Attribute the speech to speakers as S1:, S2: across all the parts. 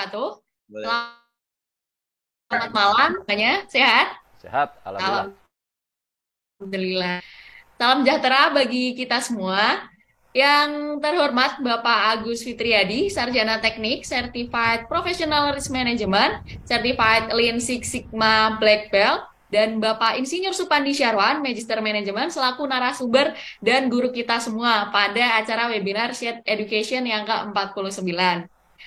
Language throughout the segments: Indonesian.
S1: wabarakatuh.
S2: Boleh.
S1: Selamat malam, semuanya sehat?
S2: Sehat, alhamdulillah.
S1: Alhamdulillah. Salam sejahtera bagi kita semua. Yang terhormat Bapak Agus Fitriadi, Sarjana Teknik, Certified Professional Risk Management, Certified Lean Six Sigma Black Belt, dan Bapak Insinyur Supandi Syarwan, Magister Manajemen, selaku narasumber dan guru kita semua pada acara webinar Shared Education yang ke-49.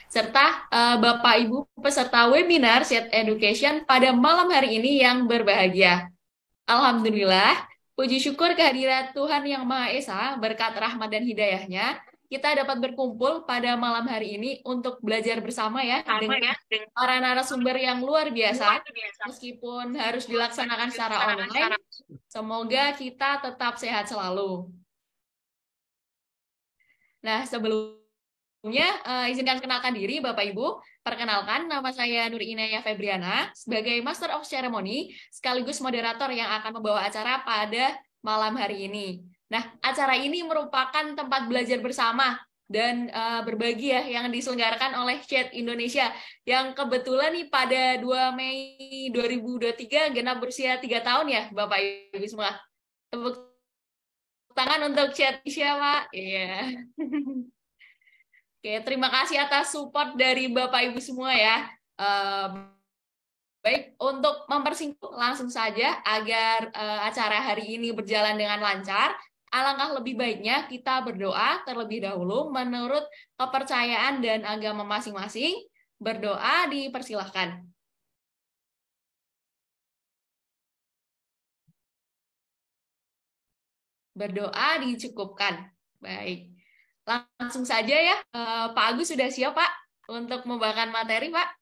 S1: Serta Bapak Ibu peserta webinar Shared Education pada malam hari ini yang berbahagia. Alhamdulillah, puji syukur kehadirat Tuhan Yang Maha Esa, berkat rahmat dan hidayahnya, kita dapat berkumpul pada malam hari ini untuk belajar bersama ya dengan para narasumber yang luar biasa, meskipun harus dilaksanakan secara online. Semoga kita tetap sehat selalu. Nah, sebelumnya izinkan kenalkan diri Bapak Ibu. Perkenalkan, nama saya Nur Inaya Febriana sebagai Master of Ceremony sekaligus moderator yang akan membawa acara pada malam hari ini. Nah, acara ini merupakan tempat belajar bersama dan berbagi ya yang diselenggarakan oleh Chat Indonesia yang kebetulan nih pada 2 Mei 2023 genap berusia 3 tahun ya Bapak Ibu semua. Tepuk tangan untuk Chat Indonesia, Pak. Iya. Oke, terima kasih atas support dari Bapak Ibu semua ya. Eh, Baik, untuk mempersingkat langsung saja agar acara hari ini berjalan dengan lancar, alangkah lebih baiknya kita berdoa terlebih dahulu menurut kepercayaan dan agama masing-masing. Berdoa dipersilahkan. Berdoa dicukupkan. Baik, langsung saja ya. Pak Agus sudah siap, Pak, untuk membawakan materi, Pak?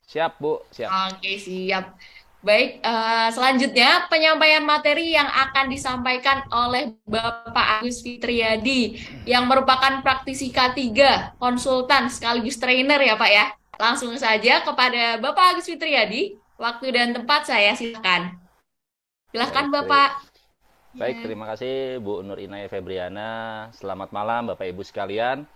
S2: Siap, Bu, siap.
S1: Oke, siap. Baik, selanjutnya penyampaian materi yang akan disampaikan oleh Bapak Agus Fitriadi yang merupakan praktisi K3, konsultan sekaligus trainer ya Pak ya. Langsung saja kepada Bapak Agus Fitriadi, waktu dan tempat saya silakan. Silakan
S2: Baik,
S1: Bapak.
S2: baik,
S1: Ya.
S2: terima kasih Bu Nur Inaya Febriana. Selamat malam Bapak Ibu sekalian.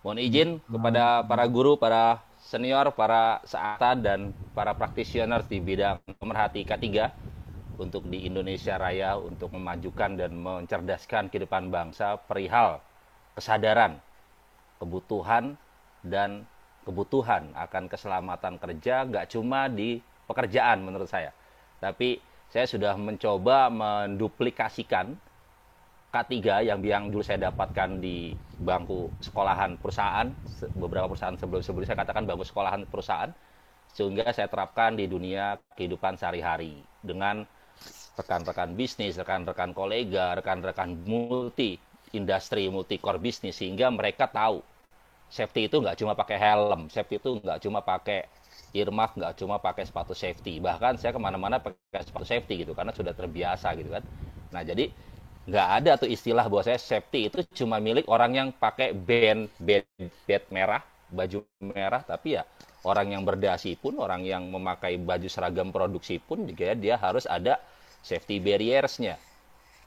S2: Mohon izin kepada para guru, para senior, para seangkatan dan para practitioner di bidang pemerhati K3 untuk di Indonesia Raya untuk memajukan dan mencerdaskan kehidupan bangsa perihal kesadaran, kebutuhan dan kebutuhan akan keselamatan kerja nggak cuma di pekerjaan menurut saya, tapi saya sudah mencoba menduplikasikan K3 yang dulu saya dapatkan di bangku sekolahan perusahaan, beberapa perusahaan sebelum-sebelumnya saya katakan bangku sekolahan perusahaan, sehingga saya terapkan di dunia kehidupan sehari-hari dengan rekan-rekan bisnis, rekan-rekan kolega, rekan-rekan multi industri, multi core bisnis, sehingga mereka tahu safety itu nggak cuma pakai helm, safety itu nggak cuma pakai earmuff, nggak cuma pakai sepatu safety. Bahkan saya kemana-mana pakai sepatu safety gitu, karena sudah terbiasa gitu kan. Nah jadi nggak ada tuh istilah bahwa saya safety itu cuma milik orang yang pakai band merah, baju merah, tapi ya orang yang berdasi pun, orang yang memakai baju seragam produksi pun juga dia harus ada safety barriers-nya.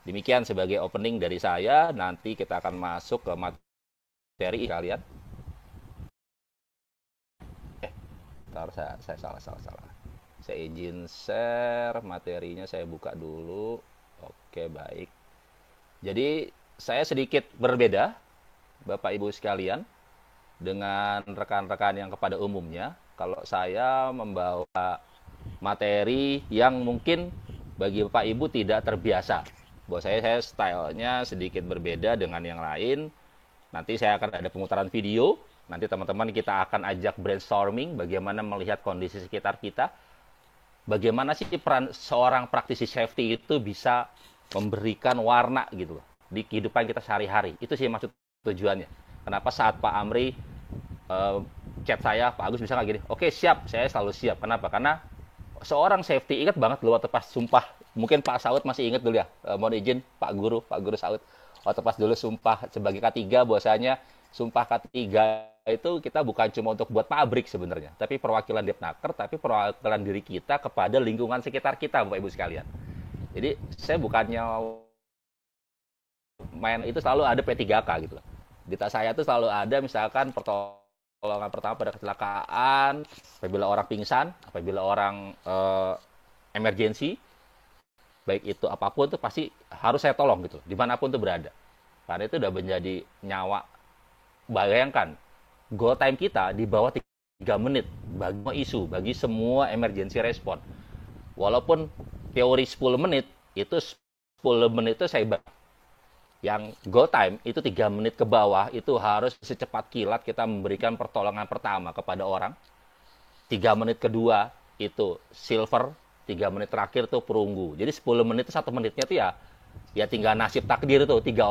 S2: Demikian sebagai opening dari saya, nanti kita akan masuk ke materi kalian. Ntar saya salah. Saya izin share materinya, saya buka dulu. Oke, baik. Jadi saya sedikit berbeda, Bapak Ibu sekalian, dengan rekan-rekan yang kepada umumnya. Kalau saya membawa materi yang mungkin bagi Bapak Ibu tidak terbiasa. Buat saya stylenya sedikit berbeda dengan yang lain. Nanti saya akan ada pemutaran video. Nanti teman-teman kita akan ajak brainstorming bagaimana melihat kondisi sekitar kita. Bagaimana sih peran seorang praktisi safety itu bisa memberikan warna gitu loh di kehidupan kita sehari-hari. Itu sih maksud tujuannya. Kenapa saat Pak Amri chat saya, Pak Agus bisa nggak gini? Oke, siap, saya selalu siap. Kenapa? Karena seorang safety ingat banget dulu waktu pas sumpah. Mungkin Pak Saud masih ingat dulu ya. Mohon izin Pak Guru Saud. Waktu pas dulu sumpah sebagai K3 bahwasanya sumpah K3 itu kita bukan cuma untuk buat pabrik sebenarnya, tapi perwakilan Depnaker, tapi perwakilan diri kita kepada lingkungan sekitar kita, Bapak Ibu sekalian. Jadi saya bukannya main itu selalu ada P3K gitu loh. Di tas saya tuh selalu ada misalkan protokol pertolongan pertama pada kecelakaan, apabila orang pingsan, apabila orang emergency, baik itu apapun tuh pasti harus saya tolong gitu, dimanapun tuh berada. Karena itu udah menjadi nyawa. Bayangkan, go time kita di bawah 3 menit bagi semua isu, bagi semua emergency response. Walaupun teori 10 menit, itu 10 menit itu saya yang go time itu 3 menit ke bawah itu harus secepat kilat kita memberikan pertolongan pertama kepada orang. 3 menit kedua itu silver, 3 menit terakhir tuh perunggu. Jadi 10 menit itu 1 menitnya tuh ya tinggal nasib takdir tuh 3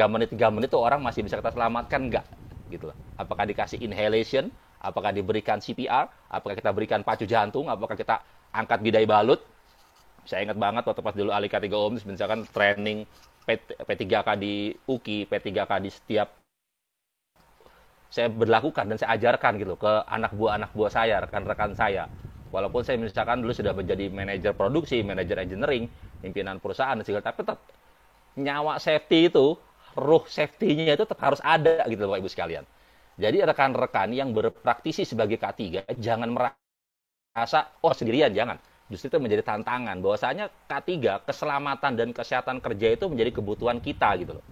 S2: menit tuh orang masih bisa kita selamatkan enggak gitu loh. Apakah dikasih inhalation, apakah diberikan CPR, apakah kita berikan pacu jantung, apakah kita angkat bidai balut. Saya ingat banget waktu pas dulu Alika 3 Om misalkan training P3K di UKI, P3K di setiap saya berlakukan dan saya ajarkan gitu ke anak buah saya, rekan-rekan saya. Walaupun saya misalkan dulu sudah menjadi manajer produksi, manajer engineering, pimpinan perusahaan dan segala, tapi tetap nyawa safety itu, ruh safety-nya itu tetap harus ada gitu Bapak Ibu sekalian. Jadi rekan-rekan yang berpraktisi sebagai K3 jangan merasa oh sendirian, jangan. Justru itu menjadi tantangan bahwasanya K3 keselamatan dan kesehatan kerja itu menjadi kebutuhan kita gitu loh.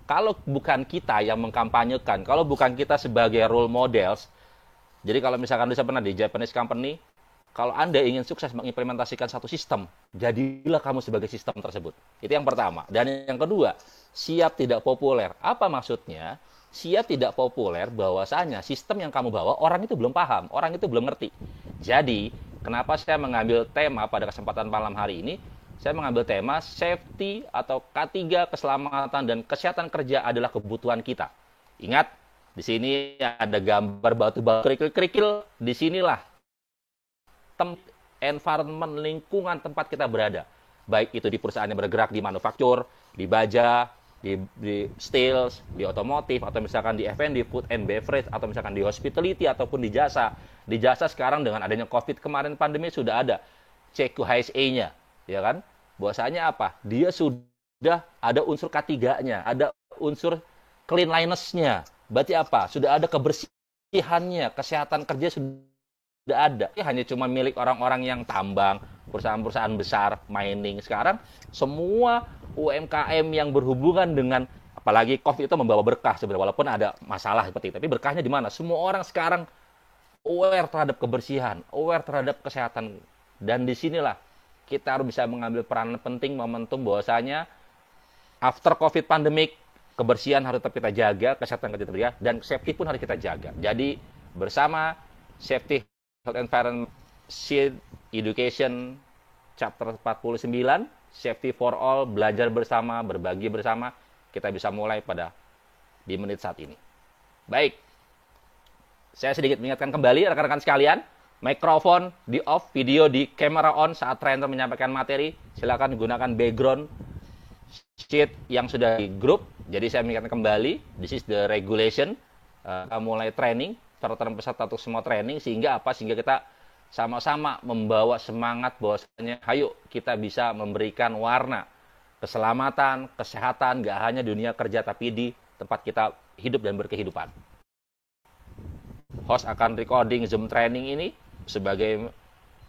S2: Kalau bukan kita yang mengkampanyekan, kalau bukan kita sebagai role models, jadi kalau misalkan saya pernah di Japanese company, kalau Anda ingin sukses mengimplementasikan satu sistem, jadilah kamu sebagai sistem tersebut. Itu yang pertama. Dan yang kedua, siap tidak populer. Apa maksudnya? Siap tidak populer bahwasanya sistem yang kamu bawa orang itu belum paham, orang itu belum ngerti. Jadi, kenapa saya mengambil tema pada kesempatan malam hari ini? Saya mengambil tema safety atau K3 keselamatan dan kesehatan kerja adalah kebutuhan kita. Ingat, di sini ada gambar batu-batu kerikil-kerikil, disinilah environment lingkungan tempat kita berada. Baik itu di perusahaan yang bergerak di manufaktur, di baja, di steel, di otomotif, atau misalkan di F&B, food and beverage, atau misalkan di hospitality, ataupun di jasa. Di jasa sekarang dengan adanya COVID kemarin pandemi sudah ada CQHSE-nya, ya kan? Bahwasanya apa? Dia sudah ada unsur K3-nya, ada unsur cleanliness-nya. Berarti apa? Sudah ada kebersihannya, kesehatan kerja sudah ada. Ini hanya cuma milik orang-orang yang tambang, perusahaan-perusahaan besar, mining. Sekarang semua UMKM yang berhubungan dengan, apalagi COVID itu membawa berkah sebenarnya, walaupun ada masalah seperti itu. Tapi berkahnya di mana? Semua orang sekarang aware terhadap kebersihan, aware terhadap kesehatan. Dan disinilah kita harus bisa mengambil peran penting momentum bahwasanya after COVID pandemic, kebersihan harus tetap kita jaga, kesehatan kita jaga, dan safety pun harus kita jaga. Jadi bersama Safety Health Environment Seed Education Chapter 49, Safety for All, belajar bersama, berbagi bersama, kita bisa mulai di menit saat ini. Baik, saya sedikit mengingatkan kembali rekan-rekan sekalian, mikrofon di off, video di kamera on saat trainer menyampaikan materi. Silakan gunakan background sheet yang sudah di grup. Jadi saya mengingatkan kembali, this is the regulation. Mulai training, peserta untuk semua training, sehingga apa? Sehingga kita sama-sama membawa semangat bahwasanya, ayo kita bisa memberikan warna keselamatan, kesehatan, gak hanya di dunia kerja, tapi di tempat kita hidup dan berkehidupan. Host akan recording Zoom training ini sebagai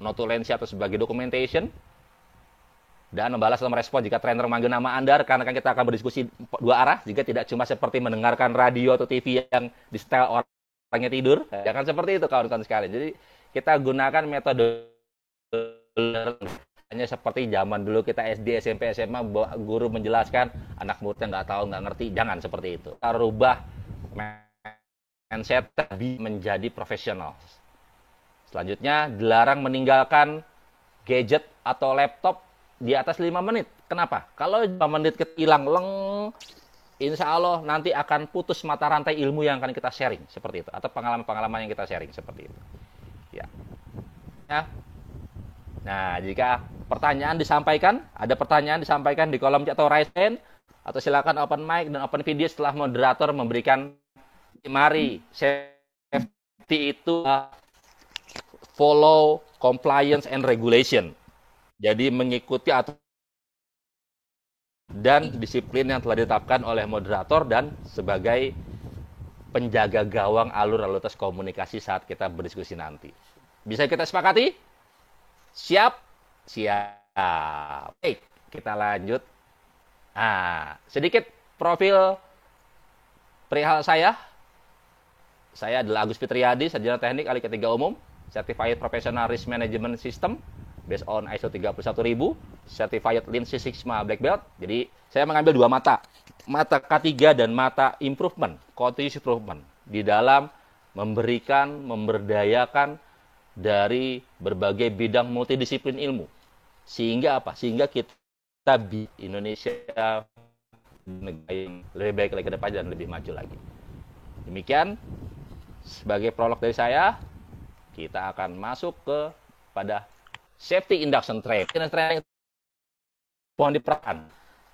S2: notulensi atau sebagai documentation, dan membalas dan merespon jika trainer memanggil nama Anda, karena kita akan berdiskusi dua arah, jika tidak cuma seperti mendengarkan radio atau TV yang di setel orangnya tidur. Jangan seperti itu kawan-kawan sekalian. Jadi kita gunakan metode hanya seperti zaman dulu kita SD, SMP, SMA, guru menjelaskan, anak muridnya nggak tahu, nggak ngerti. Jangan seperti itu. Kita rubah mindset menjadi profesional. Selanjutnya, dilarang meninggalkan gadget atau laptop di atas 5 menit. Kenapa? Kalau 5 menit hilang leng, insya Allah nanti akan putus mata rantai ilmu yang akan kita sharing seperti itu, atau pengalaman-pengalaman yang kita sharing seperti itu. Ya. Nah, jika pertanyaan disampaikan, ada pertanyaan disampaikan di kolom chat atau raise hand, atau silakan open mic dan open video setelah moderator memberikan. Mari, safety itu follow compliance and regulation. Jadi mengikuti aturan dan disiplin yang telah ditetapkan oleh moderator dan sebagai penjaga gawang alur lalu lintas komunikasi saat kita berdiskusi nanti. Bisa kita sepakati? Siap? Siap. Baik, kita lanjut. Sedikit profil perihal saya. Saya adalah Agus Fitriadi, sarjana teknik ahli ketiga umum, Certified Professional Risk Management System, based on ISO 31000, Certified Lean Six Sigma Black Belt. Jadi, saya mengambil dua mata K3 dan mata improvement, continuous improvement, di dalam memberikan, memberdayakan dari berbagai bidang multidisiplin ilmu. Sehingga apa? Sehingga kita di Indonesia negara yang lebih baik lagi ke depan dan lebih maju lagi. Demikian, sebagai prolog dari saya, kita akan masuk pada safety induction training. Training mohon diperhatikan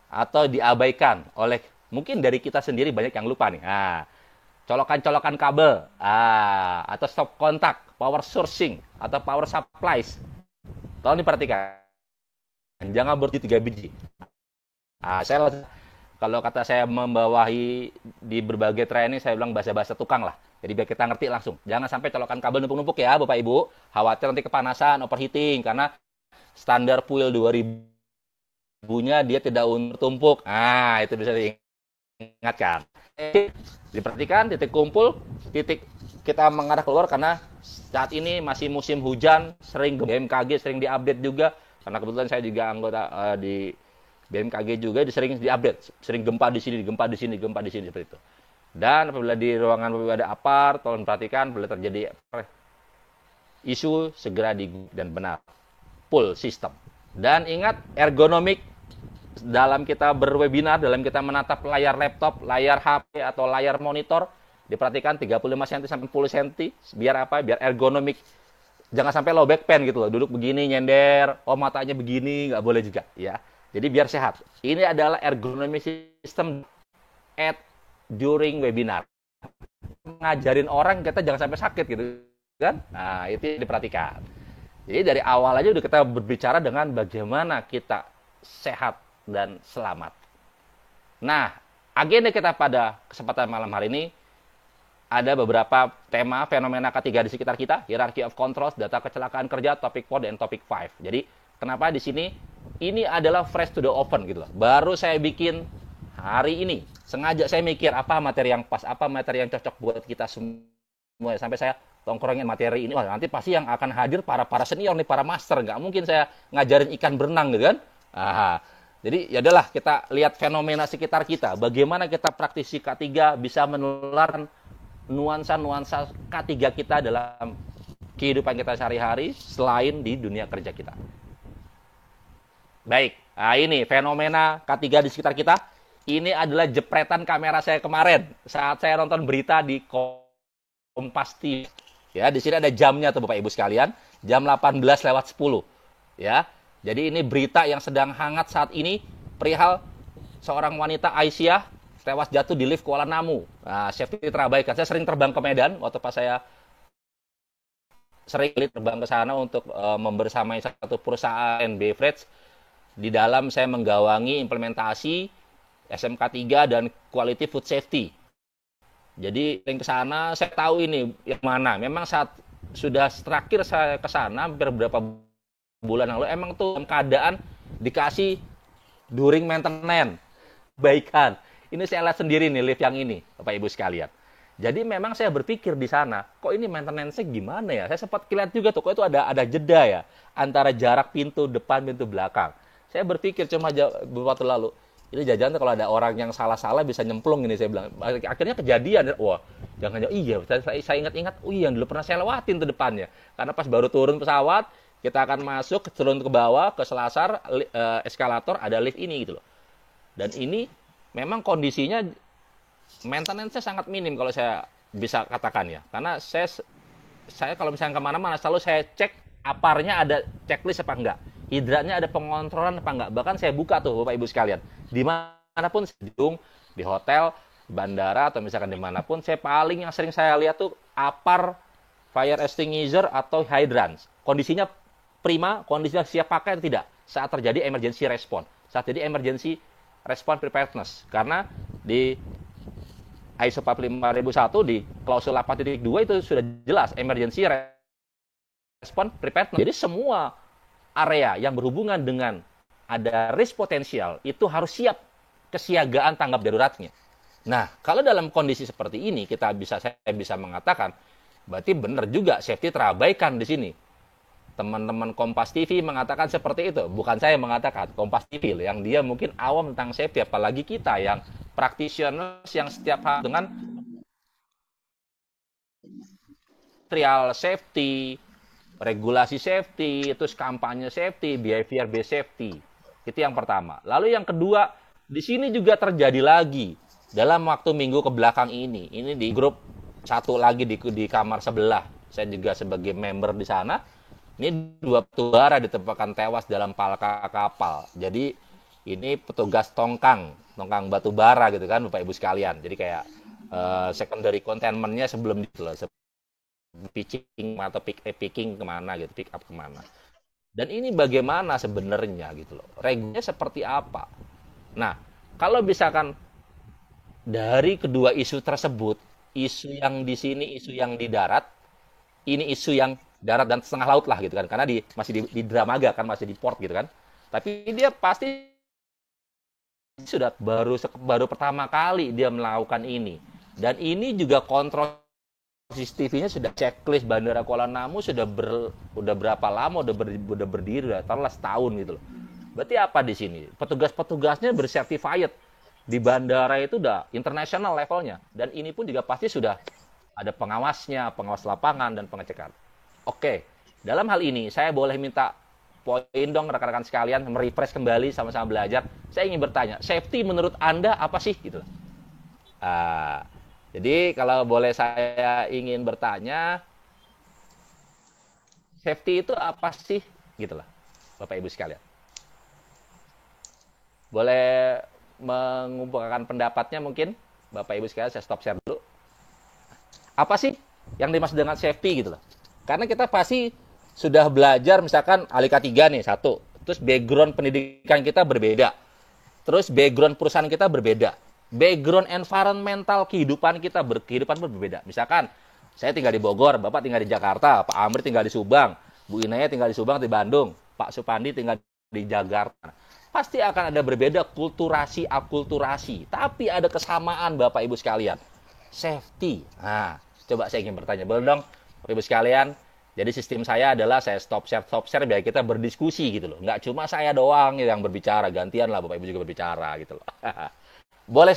S2: atau diabaikan oleh mungkin dari kita sendiri, banyak yang lupa nih. Colokan-colokan kabel, atau stop kontak, power sourcing atau power supplies. Tolong diperhatikan. Jangan berhenti 3 biji. Kalau kata saya membawahi di berbagai training, saya bilang bahasa-bahasa tukang lah. Jadi biar kita ngerti langsung. Jangan sampai colokan kabel numpuk-numpuk ya, Bapak Ibu. Khawatir nanti kepanasan, overheating, karena standar fuel 2000-nya dia tidak tumpuk. Itu bisa diingatkan. Diperhatikan, titik kumpul, titik kita mengarah keluar, karena saat ini masih musim hujan, sering BMKG sering diupdate juga. Karena kebetulan saya juga anggota di BMKG juga, sering diupdate, sering gempa di sini, seperti itu. Dan apabila di ruangan ada APAR, tolong perhatikan, bila terjadi isu, segera dan benar. Full system. Dan ingat, ergonomik dalam kita berwebinar, dalam kita menatap layar laptop, layar HP, atau layar monitor, diperhatikan 35 cm sampai 10 cm. Biar apa? Biar ergonomik. Jangan sampai low back pain gitu loh. Duduk begini, nyender, matanya begini, nggak boleh juga. Ya. Jadi biar sehat. Ini adalah ergonomi system during webinar. Ngajarin orang kita jangan sampai sakit gitu kan. Itu diperhatikan. Jadi dari awal aja udah kita berbicara dengan bagaimana kita sehat dan selamat. Nah, agenda kita pada kesempatan malam hari ini ada beberapa tema fenomena K3 di sekitar kita, hierarchy of controls, data kecelakaan kerja, topik 4 dan topik 5. Jadi, kenapa di sini ini adalah fresh to the oven gitu loh. Baru saya bikin hari ini. Sengaja saya mikir apa materi yang pas, apa materi yang cocok buat kita semua. Sampai saya tongkrongin materi ini. Wah, nanti pasti yang akan hadir para senior nih, para master. Nggak mungkin saya ngajarin ikan berenang gitu kan. Jadi ya adalah kita lihat fenomena sekitar kita. Bagaimana kita praktisi K3 bisa menularkan nuansa-nuansa K3 kita dalam kehidupan kita sehari-hari selain di dunia kerja kita. Baik, ini fenomena K3 di sekitar kita. Ini adalah jepretan kamera saya kemarin saat saya nonton berita di Kompas TV. Ya, di sini ada jamnya tuh Bapak Ibu sekalian, jam 18:10. Ya. Jadi ini berita yang sedang hangat saat ini perihal seorang wanita Aisyah tewas jatuh di lift Kuala Namu. Safety terabaikan. Saya sering terbang ke Medan waktu pas saya sering terbang ke sana untuk membersamai satu perusahaan beverage. Di dalam saya menggawangi implementasi SMK 3 dan Quality Food Safety. Jadi yang ke sana saya tahu ini yang mana. Memang saat sudah terakhir saya ke sana hampir beberapa bulan lalu, emang tuh keadaan dikasih during maintenance. Baikan. Ini saya lihat sendiri nih lift yang ini, Bapak Ibu sekalian. Jadi memang saya berpikir di sana, kok ini maintenance-nya gimana ya? Saya sempat lihat juga tuh, kok itu ada jeda ya antara jarak pintu depan pintu belakang. Saya berpikir cuma beberapa waktu lalu, ini jajan kalau ada orang yang salah-salah bisa nyemplung ini, saya bilang. Akhirnya kejadian, wah, jangan iya, saya ingat-ingat, yang dulu pernah saya lewatin tuh depannya. Karena pas baru turun pesawat, kita akan masuk, turun ke bawah, ke selasar, eskalator, ada lift ini gitu loh. Dan ini memang kondisinya, maintenance-nya sangat minim kalau saya bisa katakan ya. Karena saya kalau misalnya kemana-mana, selalu saya cek aparnya ada checklist apa enggak. Hidratnya ada pengontrolan apa enggak. Bahkan saya buka tuh Bapak Ibu sekalian. Dimanapun, di hotel, bandara, atau misalkan dimanapun, yang sering saya lihat tuh apar, fire extinguisher, atau hydrants. Kondisinya prima, kondisinya siap pakai atau tidak saat terjadi emergency response. Saat jadi emergency response preparedness. Karena di ISO 45001 di klausul 8.2 itu sudah jelas emergency response preparedness. Jadi semua area yang berhubungan dengan ada risk potensial itu harus siap kesiagaan tanggap daruratnya. Nah, kalau dalam kondisi seperti ini saya bisa mengatakan berarti benar juga safety terabaikan di sini. Teman-teman Kompas TV mengatakan seperti itu, bukan saya mengatakan, Kompas TV yang dia mungkin awam tentang safety, apalagi kita yang practitioners yang setiap hari dengan trial safety, regulasi safety, terus kampanye safety, behavior based safety. Itu yang pertama. Lalu yang kedua, di sini juga terjadi lagi dalam waktu minggu ke belakang ini. Ini di grup satu lagi di kamar sebelah. Saya juga sebagai member di sana. Ini 2 batubara ditemukan tewas dalam palka kapal. Jadi ini petugas tongkang batubara gitu kan Bapak Ibu sekalian. Jadi kayak secondary containment-nya sebelum itu loh. Pitching atau picking kemana gitu, pick up kemana. Dan ini bagaimana sebenarnya gitu loh. Regulasinya seperti apa? Nah, kalau misalkan dari kedua isu tersebut, isu yang di sini, isu yang di darat, ini isu yang darat dan setengah laut lah gitu kan, karena masih di Dramaga kan, masih di port gitu kan. Tapi dia pasti sudah baru pertama kali dia melakukan ini. Dan ini juga kontrol CCTV-nya sudah checklist Bandara Kuala Namu sudah berapa lama udah berdiri udah taruhlah setahun gitu loh. Berarti apa di sini? Petugas-petugasnya bersertified di bandara itu udah international levelnya dan ini pun juga pasti sudah ada pengawasnya, pengawas lapangan dan pengecekan. Oke, dalam hal ini saya boleh minta poin dong rekan-rekan sekalian merefresh kembali sama-sama belajar. Saya ingin bertanya, safety menurut Anda apa sih gitu? Jadi kalau boleh saya ingin bertanya, safety itu apa sih gitu lah, Bapak Ibu sekalian. Boleh mengumpulkan pendapatnya mungkin, Bapak Ibu sekalian, saya stop share dulu. Apa sih yang dimaksud dengan safety gitu loh? Karena kita pasti sudah belajar misalkan Alika 3 nih, satu. Terus background pendidikan kita berbeda. Terus background perusahaan kita berbeda. Background environmental kehidupan kita berbeda. Misalkan saya tinggal di Bogor, Bapak tinggal di Jakarta, Pak Amri tinggal di Subang, Bu Inaya tinggal di Subang di Bandung, Pak Supandi tinggal di Jakarta. Pasti akan ada berbeda kulturasi, akulturasi. Tapi ada kesamaan Bapak Ibu sekalian. Safety. Nah, coba saya ingin bertanya. Boleh dong Bapak Ibu sekalian. Jadi sistem saya adalah saya stop share biar kita berdiskusi gitu loh. Nggak cuma saya doang yang berbicara, gantian lah Bapak Ibu juga berbicara gitu loh. Boleh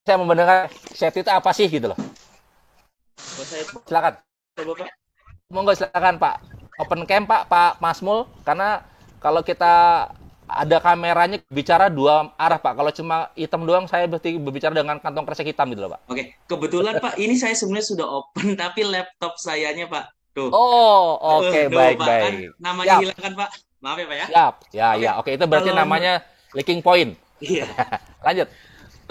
S2: saya mendengar safety itu apa sih gitu loh. Silakan. Monggo silakan Pak. Open cam Pak Masmul, karena kalau kita ada kameranya bicara dua arah Pak. Kalau cuma hitam doang saya berbicara dengan kantong kresek hitam gitu loh Pak.
S3: Oke, kebetulan Pak, ini saya sebenarnya sudah open tapi laptop sayanya Pak. Tuh.
S2: Oh, oke, baik.
S3: Kan namanya hilang kan Pak. Maaf ya Pak ya.
S2: Siap. Ya. Oke, itu berarti namanya leaking point.
S3: Iya.
S2: Lanjut.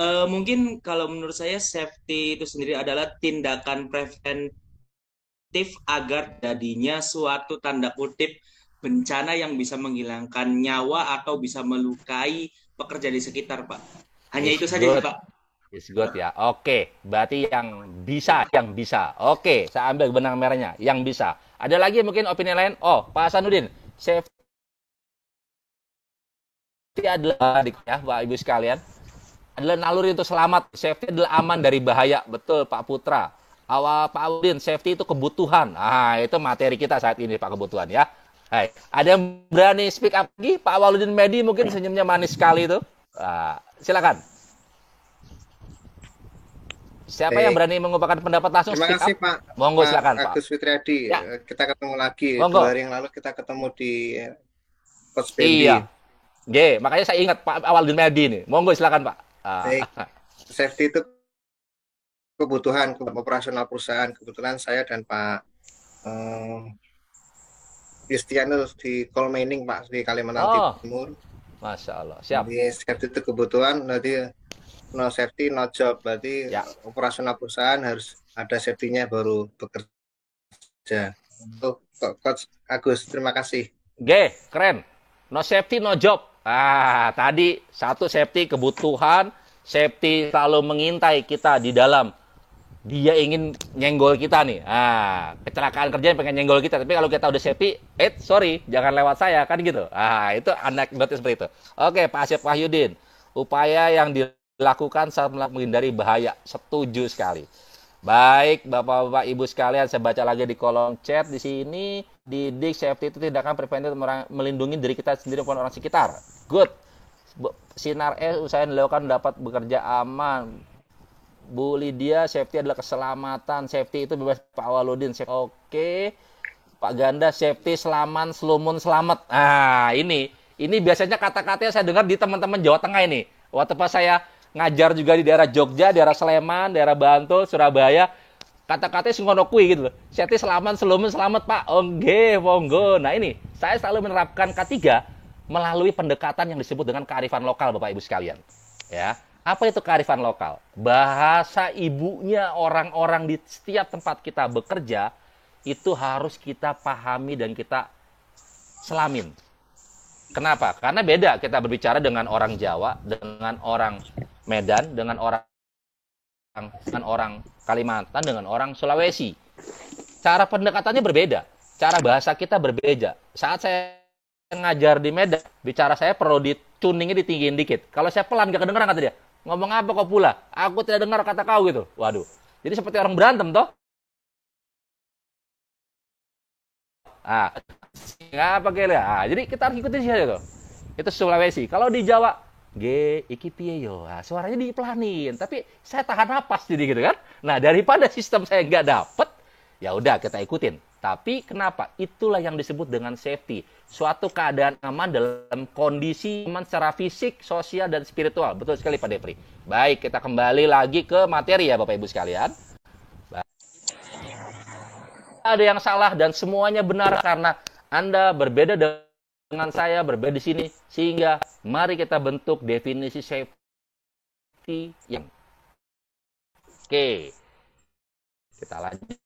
S3: Mungkin kalau menurut saya safety itu sendiri adalah tindakan preventif agar jadinya suatu tanda kutip bencana yang bisa menghilangkan nyawa atau bisa melukai pekerja di sekitar, Pak. Hanya itu saja sih, Pak.
S2: It's good ya. Oke, berarti yang bisa. Oke, saya ambil benang merahnya. Yang bisa. Ada lagi mungkin opini lain? Oh, Pak Hasanuddin, safety adalah ya, Pak Ibu sekalian, adalah naluri untuk selamat. Safety adalah aman dari bahaya. Betul, Pak Putra. Awal Pak Udin, safety itu kebutuhan. Itu materi kita saat ini, Pak, kebutuhan ya. Hai, ada yang berani speak up lagi? Pak Waludin Medi mungkin senyumnya manis sekali itu. Silakan. Siapa yang berani mengungkapkan pendapat langsung?
S4: Terima kasih Pak.
S2: Monggo silakan Pak.
S4: Agus Fitriadi. Ya. Kita ketemu lagi.
S2: Monggo.
S4: 2 hari yang lalu kita ketemu di Coach Bendi.
S2: Iya. Makanya saya ingat Pak Waludin Medi nih. Monggo silakan Pak.
S4: Safety itu kebutuhan operasional perusahaan. Kebetulan saya dan Pak Yustianus di Coal Mining Pak di Kalimantan Timur.
S2: Masya Allah. Siap.
S4: Jadi safety itu kebutuhan. Nanti no safety, no job. Berarti operasional perusahaan harus ada safety-nya baru bekerja. Coach Agus, terima kasih.
S2: Keren. No safety, no job. Tadi satu safety kebutuhan, Safety selalu mengintai kita di dalam. Dia ingin nyenggol kita nih. Kecelakaan kerja yang pengen nyenggol kita. Tapi kalau kita udah safety, sorry, jangan lewat saya, kan gitu. Itu anekdotis seperti itu. Oke, Pak Asyaf Wahyudin. Upaya yang dilakukan saat menghindari bahaya. Setuju sekali. Baik, Bapak-bapak, Ibu sekalian, saya baca lagi di kolom chat di sini. Didik safety itu tindakan preventif melindungi diri kita sendiri maupun orang sekitar. Good. Sinar usahain dilakukan dapat bekerja aman. Bu Lydia, safety adalah keselamatan. Safety itu bebas Pak Awaludin. Oke. Pak Ganda, safety selaman, selumun, selamat. Ini biasanya kata-katanya saya dengar di teman-teman Jawa Tengah ini. Waktu pas saya ngajar juga di daerah Jogja, daerah Sleman, daerah Bantul, Surabaya, kata-katanya sing ngono kuwi gitu loh. Safety selaman, selumun, selamat Pak. Oke, monggo. Nah ini, saya selalu menerapkan K3 melalui pendekatan yang disebut dengan kearifan lokal, Bapak Ibu sekalian. Ya. Apa itu kearifan lokal? Bahasa ibunya orang-orang di setiap tempat kita bekerja itu harus kita pahami dan kita selamin. Kenapa? Karena beda kita berbicara dengan orang Jawa, dengan orang Medan, dengan orang Kalimantan, dengan orang Sulawesi. Cara pendekatannya berbeda, cara bahasa kita berbeda. Saat saya ngajar di Medan, bicara saya perlu tuningnya ditinggiin dikit. Kalau saya pelan gak kedengeran kata dia. Ngomong apa kau pula? Aku tidak dengar kata kau gitu. Waduh. Jadi seperti orang berantem toh. Apa kira? Jadi kita harus ikutin saja tuh. Itu Sulawesi. Kalau di Jawa, iki piye yo. Suaranya dipelanin, tapi saya tahan napas jadi gitu kan. Nah, daripada sistem saya nggak dapet, ya udah kita ikutin. Tapi kenapa? Itulah yang disebut dengan safety. Suatu keadaan aman dalam kondisi aman secara fisik, sosial, dan spiritual. Betul sekali Pak Depri. Baik, kita kembali lagi ke materi ya Bapak Ibu sekalian. Ada yang salah dan semuanya benar karena Anda berbeda dengan saya, berbeda di sini. Sehingga mari kita bentuk definisi safety yang oke. Kita lanjut.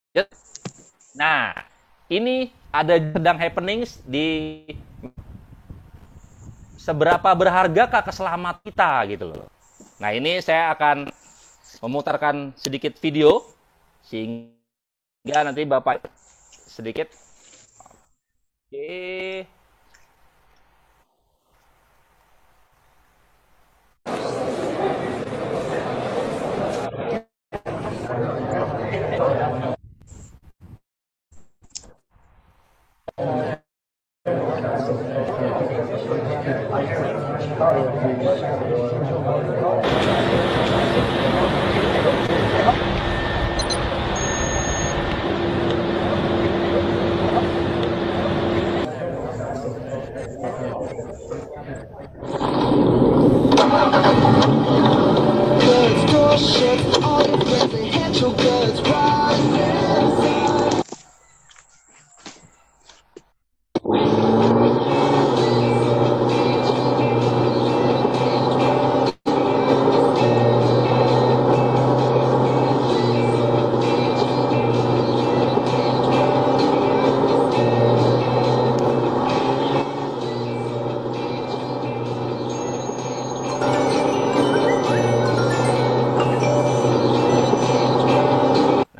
S2: Nah, ini ada sedang happenings di seberapa berhargakah keselamatan kita gitu loh. Nah, ini saya akan memutarkan sedikit video sehingga nanti Bapak sedikit. Oke.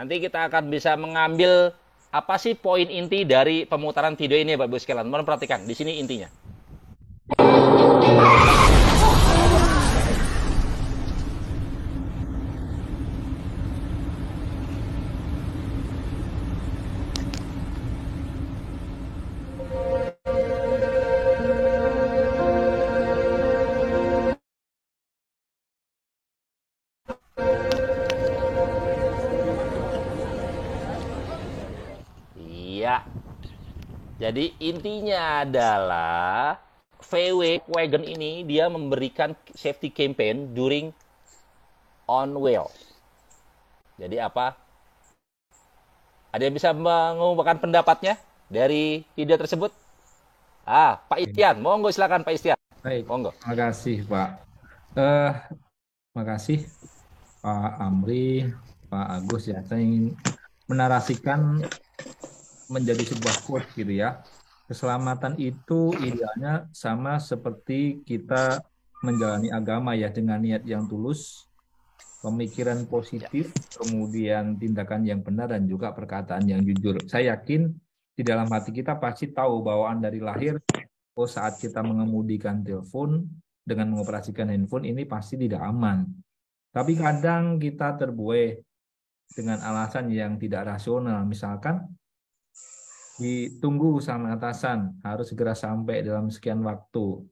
S2: Nanti kita akan bisa mengambil apa sih poin inti dari pemutaran video ini Bapak Ibu sekalian. Mohon perhatikan, di sini intinya. Jadi intinya adalah VW Wagon ini dia memberikan safety campaign during on wheel. Jadi apa? Ada yang bisa mengumumkan pendapatnya dari video tersebut? Pak Istian, monggo silakan Pak Istian.
S5: Baik,
S2: monggo.
S5: Terima kasih Pak. Terima kasih Pak Amri, Pak Agus ya. Saya ingin menarasikan menjadi sebuah quote gitu ya. Keselamatan itu idealnya sama seperti kita menjalani agama ya dengan niat yang tulus, pemikiran positif, kemudian tindakan yang benar dan juga perkataan yang jujur. Saya yakin di dalam hati kita pasti tahu bawaan dari lahir, oh saat kita mengemudikan telepon dengan mengoperasikan handphone ini pasti tidak aman. Tapi kadang kita terbuai dengan alasan yang tidak rasional. Misalkan ditunggu sama atasan, harus segera sampai dalam sekian waktu.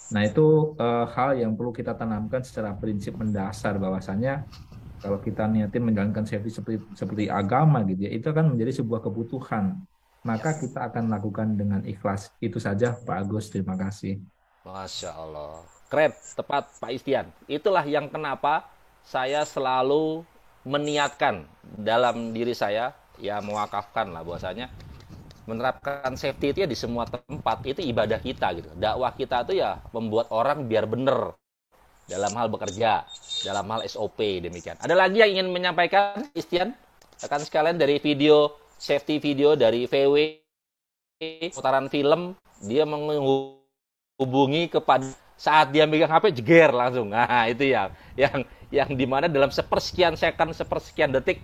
S5: Nah itu hal yang perlu kita tanamkan secara prinsip mendasar bahwasanya kalau kita niatin menjalankan safety seperti agama gitu ya, itu akan menjadi sebuah kebutuhan. Maka kita akan lakukan dengan ikhlas. Itu saja Pak Agus, terima kasih.
S2: Masya Allah. Keren, tepat Pak Istian. Itulah yang kenapa saya selalu meniatkan dalam diri saya, ya mewakafkan lah bahwasanya menerapkan safety itu ya di semua tempat, itu ibadah kita gitu. Dakwah kita itu ya membuat orang biar bener dalam hal bekerja, dalam hal SOP, demikian. Ada lagi yang ingin menyampaikan, Istian? Rekan sekalian, dari video, safety video dari VW, putaran film, dia menghubungi kepada saat dia megang HP jeger langsung. Nah, itu yang dimana dalam sepersekian second, sepersekian detik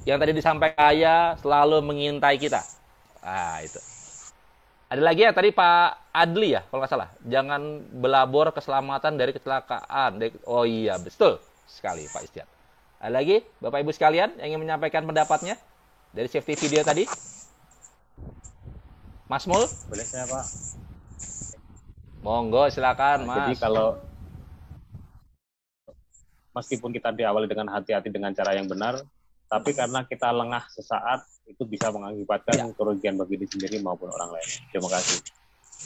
S2: yang tadi disampaikan saya selalu mengintai kita. Nah, itu. Ada lagi ya tadi Pak Adli ya, kalau nggak salah. Jangan belabor keselamatan dari kecelakaan. Oh iya, betul sekali Pak Istian. Ada lagi Bapak Ibu sekalian yang ingin menyampaikan pendapatnya dari safety video tadi? Mas Mul?
S6: Boleh saya Pak?
S2: Monggo silakan Mas.
S6: Jadi kalau meskipun kita diawali dengan hati-hati dengan cara yang benar, tapi karena kita lengah sesaat, itu bisa mengakibatkan kerugian bagi diri sendiri maupun orang lain. Terima kasih.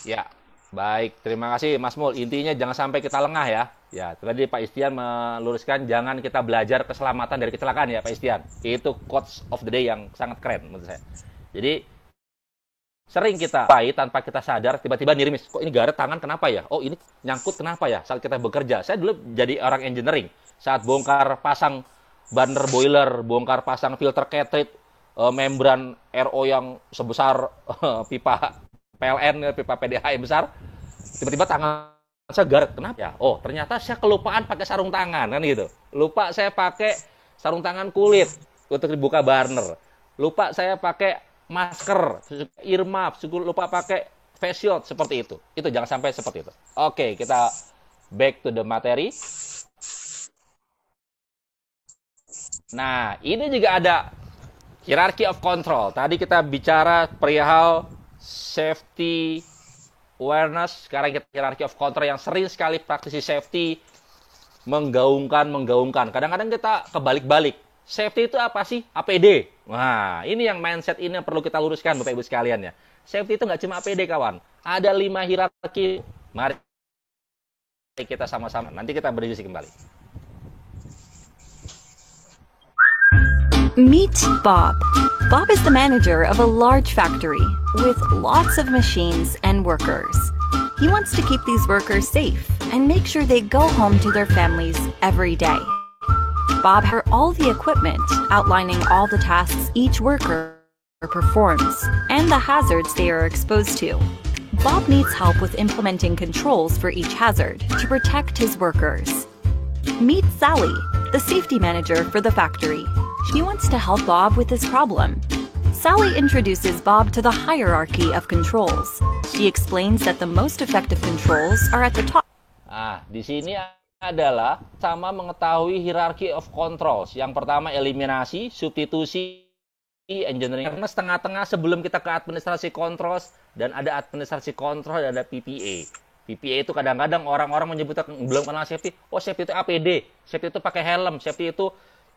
S2: Ya, baik. Terima kasih Mas Mul. Intinya jangan sampai kita lengah ya. Ya, tadi Pak Istian meluruskan jangan kita belajar keselamatan dari kecelakaan ya Pak Istian. Itu quotes of the day yang sangat keren menurut saya. Jadi sering kita tanpa kita sadar tiba-tiba nirimis, kok ini garet tangan kenapa ya? Oh ini nyangkut kenapa ya? Saat kita bekerja, saya dulu jadi orang engineering. Saat bongkar pasang bander boiler, bongkar pasang filter cartridge, membran RO yang sebesar pipa PLN, pipa PDH yang besar, tiba-tiba tangan saya garet. Kenapa ya? Oh, ternyata saya kelupaan pakai sarung tangan, kan gitu. Lupa saya pakai sarung tangan kulit untuk dibuka burner. Lupa saya pakai masker, earmuff, lupa pakai face shield, seperti itu. Itu jangan sampai seperti itu. Oke, kita back to the materi. Nah, ini juga ada hierarchy of control. Tadi kita bicara perihal safety awareness. Sekarang kita hierarchy of control yang sering sekali praktisi safety menggaungkan. Kadang-kadang kita kebalik-balik. Safety itu apa sih? APD. Nah, ini yang mindset ini yang perlu kita luruskan Bapak Ibu sekalian ya. Safety itu nggak cuma APD kawan. Ada 5 hierarki. Mari kita sama-sama. Nanti kita berdiskusi kembali.
S7: Meet Bob. Bob is the manager of a large factory with lots of machines and workers. He wants to keep these workers safe and make sure they go home to their families every day. Bob has all the equipment outlining all the tasks each worker performs and the hazards they are exposed to. Bob needs help with implementing controls for each hazard to protect his workers. Meet Sally, the safety manager for the factory. She wants to help Bob with his problem. Sally introduces Bob to the hierarchy of controls. She explains that the most effective controls are at the top.
S2: Di sini adalah sama mengetahui hierarchy of controls. Yang pertama eliminasi, substitusi, engineering. Karena setengah-tengah sebelum kita ke administrasi controls, dan ada administrasi control dan ada PPA. PPA itu kadang-kadang orang-orang menyebutkan belum kenal safety. Oh safety itu APD, safety itu pakai helm, safety itu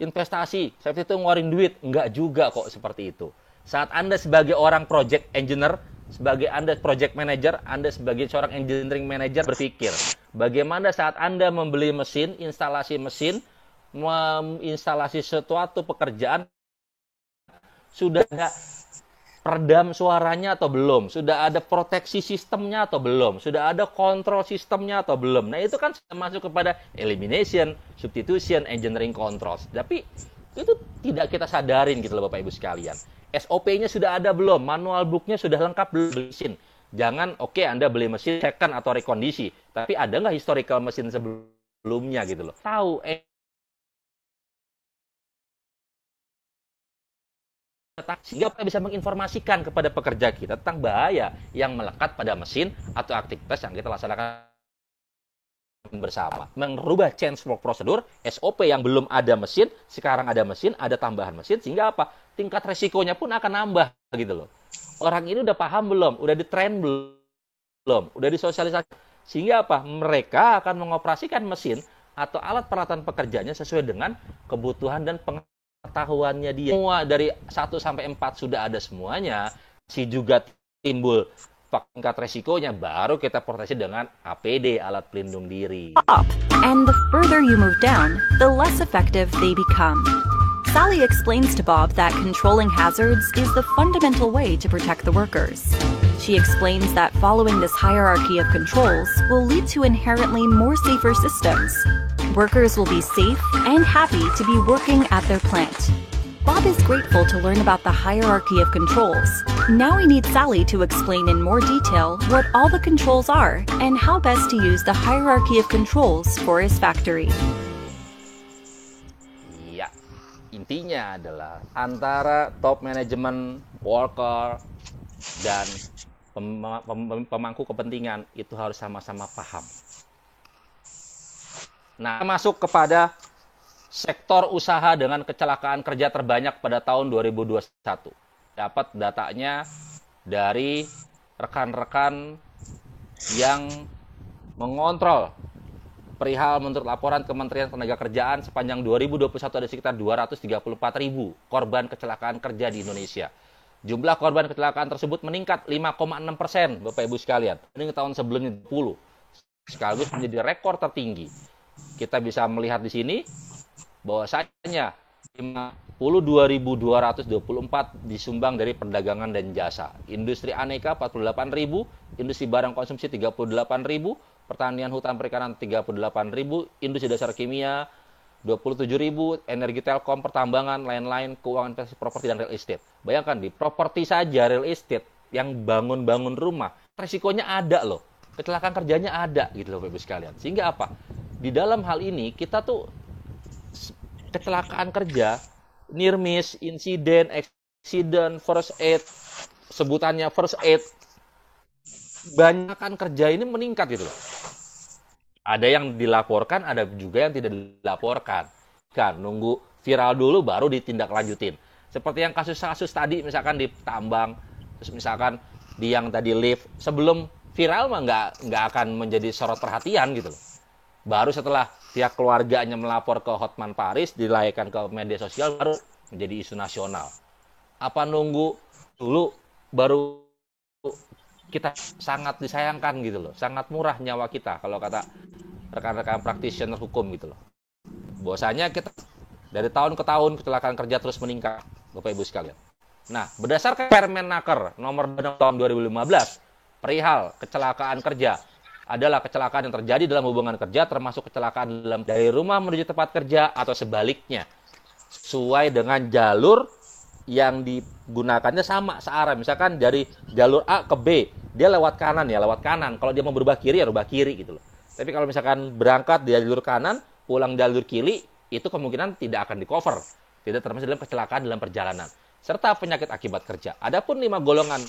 S2: investasi, safety itu ngeluarin duit. Enggak juga kok seperti itu. Saat Anda sebagai orang project engineer, sebagai Anda project manager, Anda sebagai seorang engineering manager berpikir, bagaimana saat Anda membeli mesin, instalasi mesin, menginstalasi suatu pekerjaan, sudah ada peredam suaranya atau belum? Sudah ada proteksi sistemnya atau belum? Sudah ada kontrol sistemnya atau belum? Nah, itu kan masuk kepada elimination, substitution, engineering controls. Tapi itu tidak kita sadarin gitu loh Bapak Ibu sekalian. SOP-nya sudah ada belum? Manual book-nya sudah lengkap belum? Jangan Anda beli mesin second atau rekondisi, tapi ada nggak historical mesin sebelumnya gitu loh. Tahu sehingga kita bisa menginformasikan kepada pekerja kita tentang bahaya yang melekat pada mesin atau aktivitas yang kita laksanakan bersama. Merubah change work procedure, SOP yang belum ada mesin, sekarang ada mesin, ada tambahan mesin, sehingga apa? Tingkat resikonya pun akan nambah gitu loh. Orang ini udah paham belum? Udah di-train belum? Udah disosialisasi? Sehingga apa? Mereka akan mengoperasikan mesin atau alat peralatan pekerjaannya sesuai dengan kebutuhan dan pengetahuannya dia. Semua dari 1 sampai 4 sudah ada semuanya. Si juga timbul tingkat resikonya, baru kita proteksi dengan APD, alat pelindung diri.
S7: And the further you move down, the less effective they become. Sally explains to Bob that controlling hazards is the fundamental way to protect the workers. She explains that following this hierarchy of controls will lead to inherently more safer systems. Workers will be safe and happy to be working at their plant. Bob is grateful to learn about the hierarchy of controls. Now we need Sally to explain in more detail what all the controls are and how best to use the hierarchy of controls for his factory.
S2: Intinya adalah antara top manajemen, worker, dan pemangku kepentingan itu harus sama-sama paham. Nah, masuk kepada sektor usaha dengan kecelakaan kerja terbanyak pada tahun 2021. Dapat datanya dari rekan-rekan yang mengontrol perihal menurut laporan Kementerian Ketenagakerjaan sepanjang 2021 ada sekitar 234.000 korban kecelakaan kerja di Indonesia. Jumlah korban kecelakaan tersebut meningkat 5,6%, Bapak Ibu sekalian. Ini tahun sebelumnya 10, sekaligus menjadi rekor tertinggi. Kita bisa melihat di sini bahwasanya 52.224 disumbang dari perdagangan dan jasa. Industri aneka 48.000, industri barang konsumsi 38.000, pertanian, hutan, perikanan 38.000, industri dasar kimia 27.000, energi telkom, pertambangan, lain-lain, keuangan, investasi, properti, dan real estate. Bayangkan di properti saja, real estate, yang bangun-bangun rumah, resikonya ada loh. Kecelakaan kerjanya ada gitu loh Bapak Ibu sekalian. Sehingga apa? Di dalam hal ini kita tuh kecelakaan kerja, near miss, insiden, accident, first aid, sebutannya first aid, banyakan kerja ini meningkat gitu loh. Ada yang dilaporkan, ada juga yang tidak dilaporkan. Kan nunggu viral dulu baru ditindaklanjutin. Seperti yang kasus-kasus tadi misalkan di tambang, terus misalkan di yang tadi lift, sebelum viral mah nggak akan menjadi sorot perhatian gitu loh. Baru setelah pihak keluarganya melapor ke Hotman Paris, dilayangkan ke media sosial, baru menjadi isu nasional. Apa nunggu dulu baru kita sangat disayangkan gitu loh, sangat murah nyawa kita kalau kata rekan-rekan practitioner hukum gitu loh. Bahwasanya kita dari tahun ke tahun kecelakaan kerja terus meningkat, Bapak Ibu sekalian. Nah, berdasarkan Permenaker nomor 6 tahun 2015, perihal kecelakaan kerja adalah kecelakaan yang terjadi dalam hubungan kerja termasuk kecelakaan dari rumah menuju tempat kerja atau sebaliknya, sesuai dengan jalur yang digunakannya sama searah. Misalkan dari jalur A ke B, dia lewat kanan ya lewat kanan. Kalau dia mau berubah kiri ya berubah kiri gitu loh. Tapi kalau misalkan berangkat di jalur kanan, pulang jalur kiri, itu kemungkinan tidak akan di-cover. Tidak termasuk dalam kecelakaan dalam perjalanan. Serta penyakit akibat kerja. Adapun 5 golongan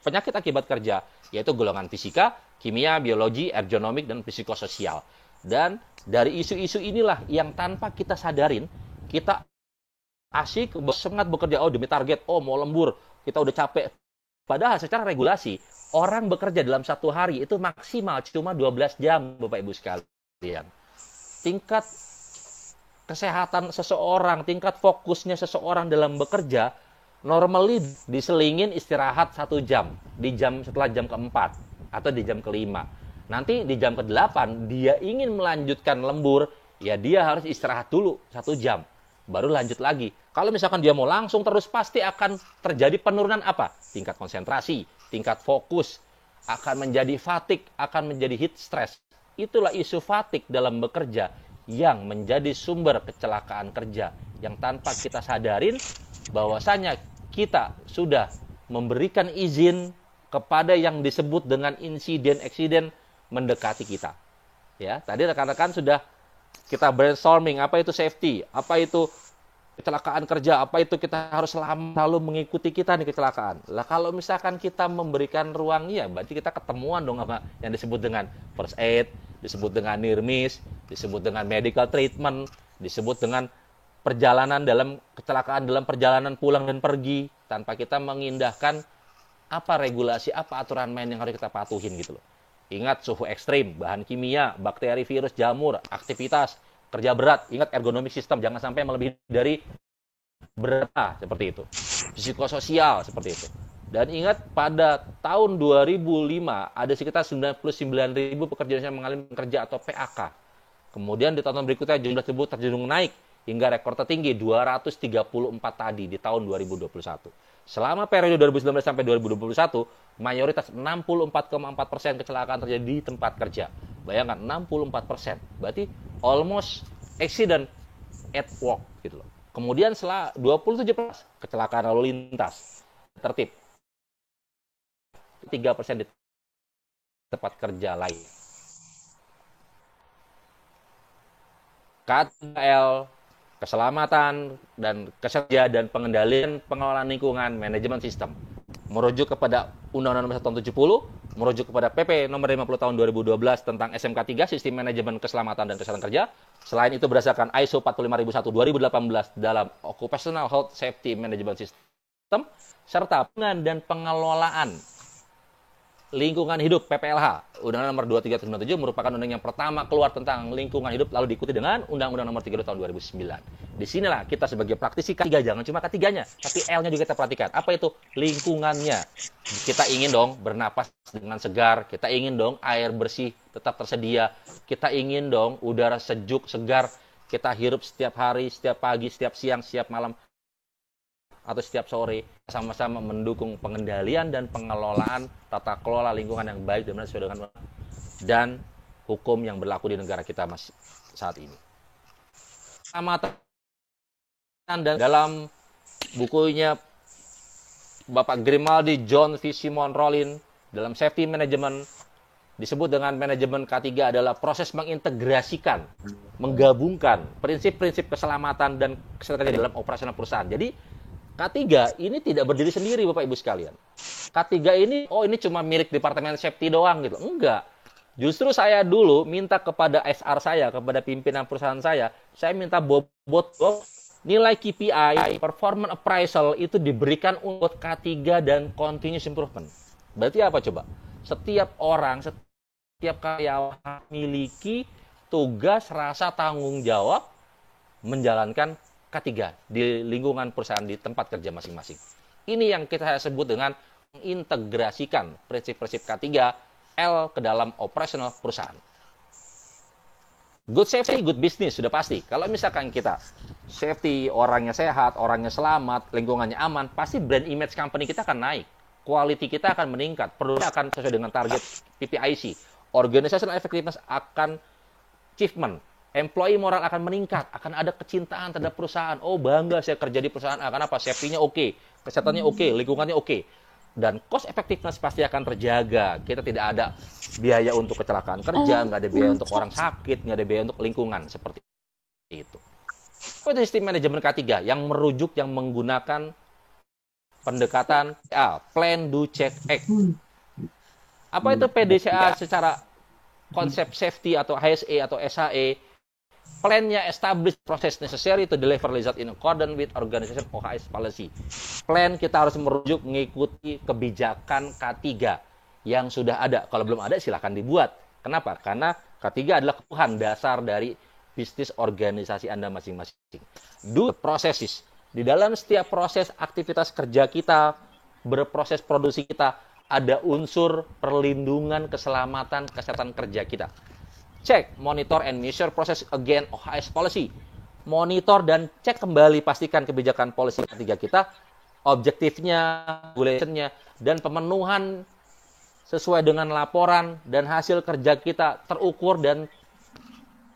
S2: penyakit akibat kerja, yaitu golongan fisika, kimia, biologi, ergonomik, dan psikososial. Dan dari isu-isu inilah yang tanpa kita sadarin, kita asyik semangat bekerja, oh demi target, oh mau lembur, kita udah capek. Padahal secara regulasi, orang bekerja dalam satu hari itu maksimal cuma 12 jam, Bapak Ibu sekalian. Tingkat kesehatan seseorang, tingkat fokusnya seseorang dalam bekerja, normally diselingin istirahat 1 jam, di jam setelah jam keempat, atau di jam kelima. Nanti di jam ke-8, dia ingin melanjutkan lembur, ya dia harus istirahat dulu 1 jam. Baru lanjut lagi. Kalau misalkan dia mau langsung terus, pasti akan terjadi penurunan apa? Tingkat konsentrasi, tingkat fokus, akan menjadi fatigue, akan menjadi heat stress. Itulah isu fatigue dalam bekerja yang menjadi sumber kecelakaan kerja. Yang tanpa kita sadarin bahwasanya kita sudah memberikan izin kepada yang disebut dengan insiden-eksiden mendekati kita. Ya, tadi rekan-rekan sudah kita brainstorming apa itu safety, apa itu kecelakaan kerja, apa itu kita harus selalu mengikuti kita nih kecelakaan. Lah kalau misalkan kita memberikan ruang, ya berarti kita ketemuan dong apa yang disebut dengan first aid, disebut dengan near miss, disebut dengan medical treatment, disebut dengan perjalanan dalam kecelakaan dalam perjalanan pulang dan pergi, tanpa kita mengindahkan apa regulasi, apa aturan main yang harus kita patuhin gitu loh. Ingat suhu ekstrim, bahan kimia, bakteri, virus, jamur, aktivitas, kerja berat. Ingat ergonomik sistem, jangan sampai melebihi dari berat seperti itu. Psikososial seperti itu. Dan ingat pada tahun 2005 ada sekitar 99.000 pekerja yang mengalami kerja atau PHK. Kemudian di tahun berikutnya jumlah tersebut terjun naik hingga rekor tertinggi 234 tadi di tahun 2021. Selama periode 2019 sampai 2021, mayoritas 64,4% kecelakaan terjadi di tempat kerja. Bayangkan 64%. Berarti almost accident at work gitu loh. Kemudian setelah 27% kecelakaan lalu lintas tertib. 3% di tempat kerja lain. KTL, keselamatan dan kesenja dan pengendalian pengelolaan lingkungan manajemen sistem merujuk kepada Undang-Undang Nomor 1 Tahun 70, merujuk kepada PP Nomor 50 Tahun 2012 tentang SMK 3 Sistem Manajemen Keselamatan dan Kesehatan Kerja. Selain itu berdasarkan ISO 45001 2018 dalam Occupational Health Safety Management System serta pengelolaan dan pengelolaan lingkungan hidup PPLH. Undang-Undang Nomor 23 Tahun 1997 merupakan undang yang pertama keluar tentang lingkungan hidup lalu diikuti dengan Undang-Undang Nomor 32 Tahun 2009. Di sinilah kita sebagai praktisi K3 jangan cuma K3-nya, tapi L-nya juga kita perhatikan. Apa itu? Lingkungannya. Kita ingin dong bernapas dengan segar, kita ingin dong air bersih tetap tersedia, kita ingin dong udara sejuk, segar, kita hirup setiap hari, setiap pagi, setiap siang, setiap malam, atau setiap sore, sama-sama mendukung pengendalian dan pengelolaan tata kelola lingkungan yang baik dan sesuai dengan dan hukum yang berlaku di negara kita saat ini. Amatan dan dalam bukunya Bapak Grimaldi John V. Simon Rollin dalam Safety Management disebut dengan manajemen K3 adalah proses mengintegrasikan, menggabungkan prinsip-prinsip keselamatan dan kesehatan dalam operasional perusahaan. Jadi K3 ini tidak berdiri sendiri Bapak Ibu sekalian. K3 ini, ini cuma milik Departemen Safety doang gitu. Enggak. Justru saya dulu minta kepada SR saya, kepada pimpinan perusahaan saya minta bobot nilai KPI, performance appraisal itu diberikan untuk K3 dan continuous improvement. Berarti apa coba? Setiap orang, setiap karyawan memiliki tugas, rasa tanggung jawab menjalankan K3 di lingkungan perusahaan di tempat kerja masing-masing. Ini yang kita sebut dengan mengintegrasikan prinsip-prinsip K3 L ke dalam operasional perusahaan. Good safety, good business, sudah pasti. Kalau misalkan kita safety, orangnya sehat, orangnya selamat, lingkungannya aman, pasti brand image company kita akan naik. Quality kita akan meningkat, produknya akan sesuai dengan target PPIC. Organizational effectiveness akan achievement. Employee moral akan meningkat, akan ada kecintaan terhadap perusahaan. Oh bangga saya kerja di perusahaan A, kenapa? Safety-nya oke, kesehatannya oke, lingkungannya oke. Dan cost effectiveness pasti akan terjaga. Kita tidak ada biaya untuk kecelakaan kerja, nggak ada biaya untuk orang sakit, nggak ada biaya untuk lingkungan, seperti itu. Itu sistem manajemen K3 yang merujuk, yang menggunakan pendekatan Plan, Do, Check, Act. Apa itu PDCA secara konsep safety atau HSE atau SAE? Plan-nya establish process necessary to deliver result in accordance with organization OHS policy. Plan kita harus merujuk mengikuti kebijakan K3 yang sudah ada. Kalau belum ada silahkan dibuat. Kenapa? Karena K3 adalah kebutuhan dasar dari bisnis organisasi Anda masing-masing. Do processes. Di dalam setiap proses aktivitas kerja kita, berproses produksi kita, ada unsur perlindungan keselamatan kesehatan kerja kita. Cek, monitor, and measure proses again OHS policy. Monitor dan cek kembali, pastikan kebijakan polisi ketiga kita, objektifnya, regulationnya, dan pemenuhan sesuai dengan laporan dan hasil kerja kita terukur dan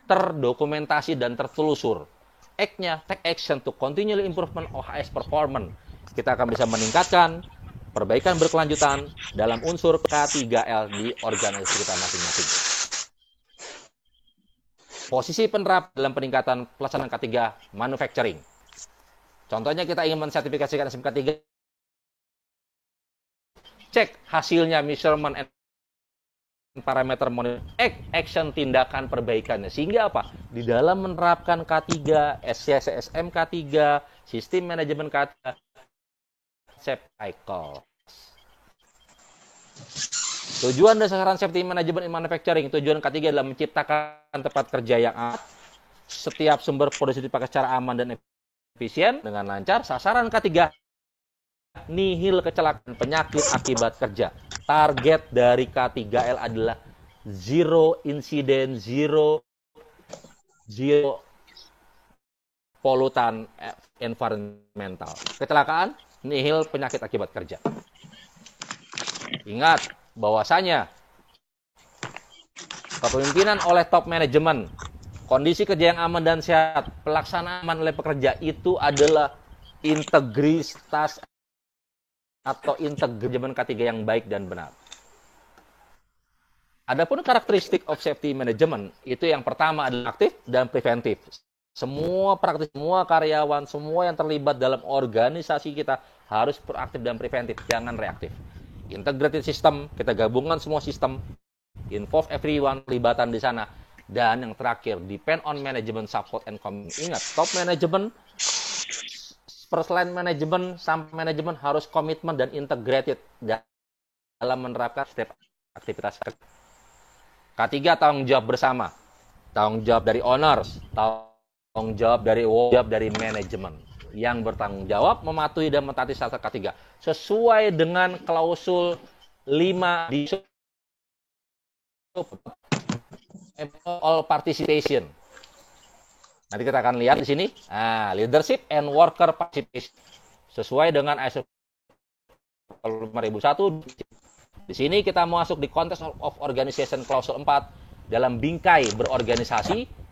S2: terdokumentasi dan tertelusur. Act-nya, take action to continually improvement OHS performance. Kita akan bisa meningkatkan perbaikan berkelanjutan dalam unsur K3L di organisasi kita masing-masing. Posisi penerap dalam peningkatan pelaksanaan K3 manufacturing. Contohnya kita ingin mensertifikasikan SMK 3, cek hasilnya measurement and parameter monitor, action tindakan perbaikannya. Sehingga apa? Di dalam menerapkan K3, SCSM K3, sistem manajemen K3, safety cycle. Tujuan dan sasaran safety management in manufacturing, tujuan K3 adalah menciptakan tempat kerja yang aman, setiap sumber produksi dipakai secara aman dan efisien dengan lancar. Sasaran K3, nihil kecelakaan penyakit akibat kerja. Target dari K3L adalah zero incident, zero polutan environmental. Kecelakaan, nihil penyakit akibat kerja. Ingat bahwasanya kepemimpinan oleh top manajemen, kondisi kerja yang aman dan sehat, pelaksanaan aman oleh pekerja itu adalah integritas atau manajemen K3 yang baik dan benar. Adapun karakteristik of safety management, itu yang pertama adalah aktif dan preventif. Semua praktis, semua karyawan, semua yang terlibat dalam organisasi kita harus proaktif dan preventif, jangan reaktif. Integrated system, kita gabungkan semua sistem, involve everyone, pelibatan di sana. Dan yang terakhir, depend on management support and commitment. Ingat, top management, first line management, sampai manajemen harus komitmen dan integrated dalam menerapkan setiap aktivitas. K3 tanggung jawab bersama, tanggung jawab dari owners, tanggung jawab dari manajemen yang bertanggung jawab mematuhi dan mentaati syarat K3 sesuai dengan klausul 5 di all participation. Nanti kita akan lihat di sini, leadership and worker participation sesuai dengan ISO 5001. Di sini kita masuk di context of organization klausul 4 dalam bingkai berorganisasi.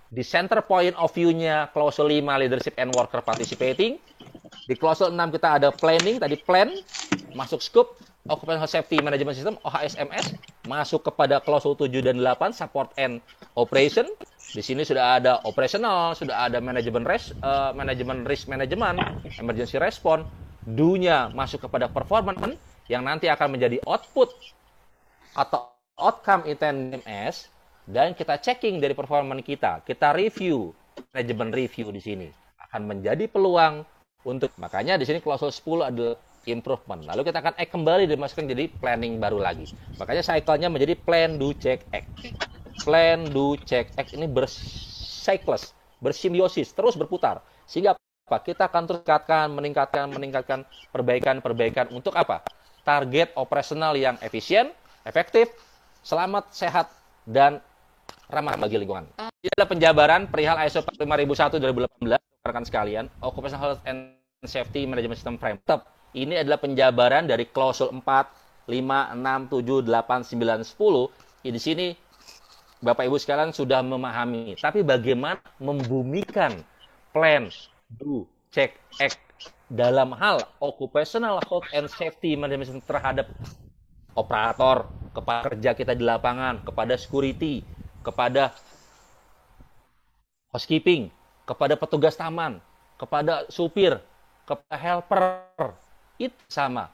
S2: Di center point of view-nya klausul 5 leadership and worker participating. Di klausul 6 kita ada planning, tadi plan, masuk scope occupational safety management system OHSMS, masuk kepada klausul 7 dan 8 support and operation. Di sini sudah ada operational, sudah ada manajemen risk management, emergency response. Do-nya masuk kepada performance yang nanti akan menjadi output atau outcome intended MS. Dan kita checking dari performance kita review, manajemen review di sini akan menjadi peluang untuk, makanya di sini klausul 10 adalah improvement. Lalu kita akan kembali dimasukkan jadi planning baru lagi. Makanya cycle-nya menjadi plan, do, check, act. Plan, do, check, act ini bersiklus, bersimbiosis, terus berputar. Sehingga apa? Kita akan terus meningkatkan perbaikan untuk apa? Target operasional yang efisien, efektif, selamat, sehat, dan ramah bagi lingkungan. Ini adalah penjabaran perihal ISO 5001 2018, rekan sekalian, Occupational Health and Safety Management System Framework. Ini adalah penjabaran dari klausul 4, 5, 6, 7, 8, 9, 10. Di sini Bapak Ibu sekalian sudah memahami. Tapi bagaimana membumikan plan, do, check, act dalam hal occupational health and safety management terhadap operator, kepada kerja kita di lapangan, kepada security, kepada housekeeping, kepada petugas taman, kepada supir, kepada helper. Itu sama.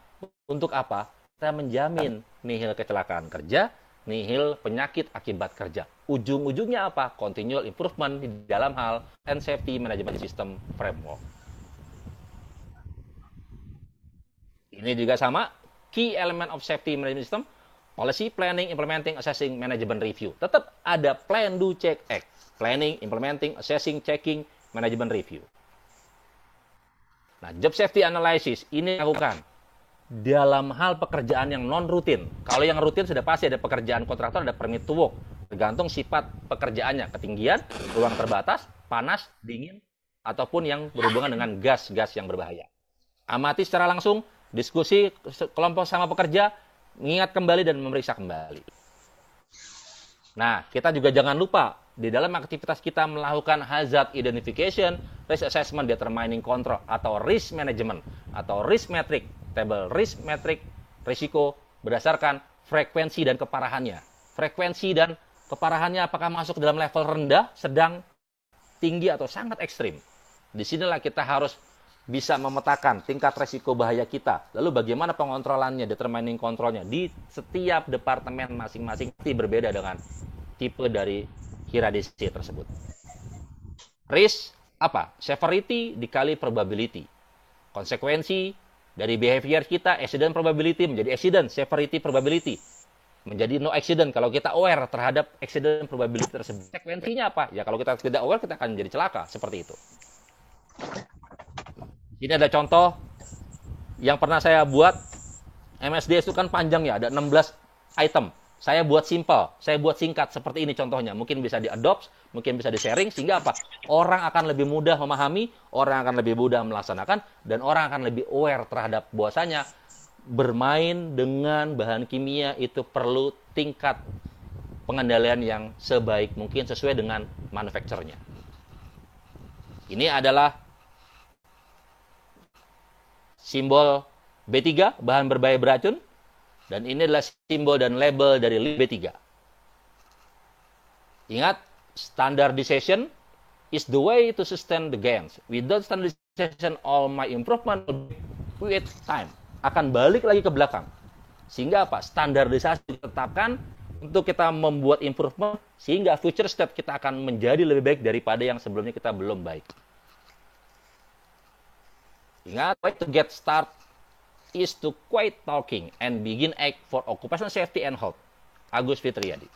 S2: Untuk apa? Kita menjamin nihil kecelakaan kerja, nihil penyakit akibat kerja. Ujung-ujungnya apa? Continual improvement di dalam hal and safety management system framework. Ini juga sama. Key element of safety management system, policy, planning, implementing, assessing, management review. Tetap ada plan, do, check, act. Planning, implementing, assessing, checking, management review. Nah, job safety analysis ini dilakukan dalam hal pekerjaan yang non-rutin. Kalau yang rutin sudah pasti ada pekerjaan kontraktor, ada permit to work. Tergantung sifat pekerjaannya, ketinggian, ruang terbatas, panas, dingin, ataupun yang berhubungan dengan gas-gas yang berbahaya. Amati secara langsung, diskusi kelompok sama pekerja, mengingat kembali dan memeriksa kembali. Nah, kita juga jangan lupa, di dalam aktivitas kita melakukan hazard identification, risk assessment, determining control, atau risk management, atau risk metric, tabel risk metric risiko berdasarkan frekuensi dan keparahannya. Frekuensi dan keparahannya apakah masuk dalam level rendah, sedang, tinggi, atau sangat ekstrim. Disinilah kita harus bisa memetakan tingkat resiko bahaya kita. Lalu bagaimana pengontrolannya, determining kontrolnya. Di setiap departemen masing-masing pasti berbeda dengan tipe dari hierarchy tersebut. Risk apa? Severity dikali probability. Konsekuensi dari behavior kita, accident probability menjadi accident, severity probability menjadi no accident kalau kita aware terhadap accident probability tersebut. Konsekuensinya apa? Ya kalau kita tidak aware, kita akan menjadi celaka, seperti itu. Ini ada contoh yang pernah saya buat. MSD itu kan panjang ya, ada 16 item. Saya buat simple, saya buat singkat seperti ini contohnya. Mungkin bisa di-adopt, mungkin bisa di-sharing, sehingga apa? Orang akan lebih mudah memahami, orang akan lebih mudah melaksanakan, dan orang akan lebih aware terhadap bahwasanya bermain dengan bahan kimia itu perlu tingkat pengendalian yang sebaik mungkin sesuai dengan manufacturer-nya. Ini adalah simbol B3, bahan berbahaya beracun, dan ini adalah simbol dan label dari B3. Ingat, standardization is the way to sustain the gains. Without standardization, all my improvement will with time akan balik lagi ke belakang. Sehingga apa? Standardisasi ditetapkan untuk kita membuat improvement, sehingga future state kita akan menjadi lebih baik daripada yang sebelumnya kita belum baik. Ingat, way to get start is to quit talking and begin act for occupational safety and health. Agus Fitriyadi.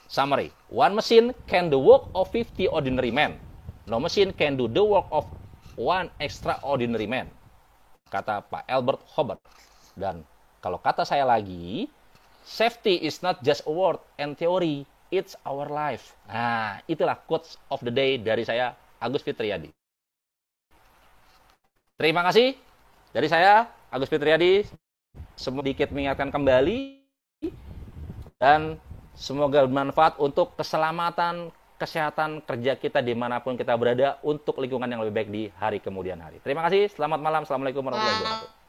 S2: Summary. One machine can do the work of 50 ordinary men. No machine can do the work of one extraordinary man. Kata Pak Albert Hobart. Dan kalau kata saya lagi, safety is not just a word and theory, it's our life. Nah, itulah quotes of the day dari saya, Agus Fitriyadi. Terima kasih dari saya, Agus Fitriyadi. Sedikit mengingatkan kembali, dan semoga bermanfaat untuk keselamatan, kesehatan kerja kita dimanapun kita berada, untuk lingkungan yang lebih baik di hari kemudian hari. Terima kasih, selamat malam, assalamualaikum warahmatullahi wabarakatuh.